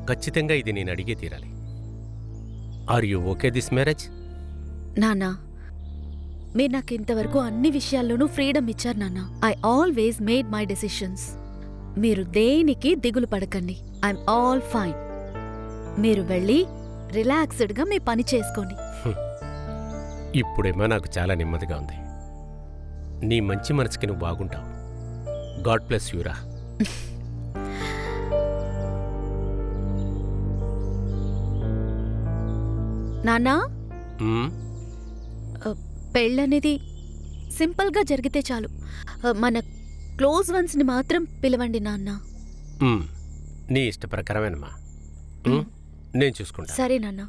ఖచ్చితంగా ఇది నేను అడిగే తీరాలి. Are you okay this marriage? నాన్నా, మీరు నాకు ఇంతవరకు అన్ని విషయాల్లోనూ ఫ్రీడమ్ ఇచ్చారు నాన్న. I always made my decisions. మీరు దేనికి దిగులు పడకండి. I'm all fine. మీరు వెళ్ళి రిలాక్స్డ్గా మీ పని చేసుకోండి. ఇప్పుడేమో నాకు చాలా నెమ్మదిగా ఉంది. నీ మంచి మనసుకి నువ్వు బాగుంటావు. God bless యూరా. నాన్నా, మ్మ్? పెళ్ళనేది సింపుల్గా జరిగితే చాలు. మన క్లోజ్ వన్స్ని మాత్రం పిలవండి నాన్న. మ్మ్. నీ ఇష్ట ప్రకారమేనమ్మా. నేను చూసుకుంటా. సరే నాన్న.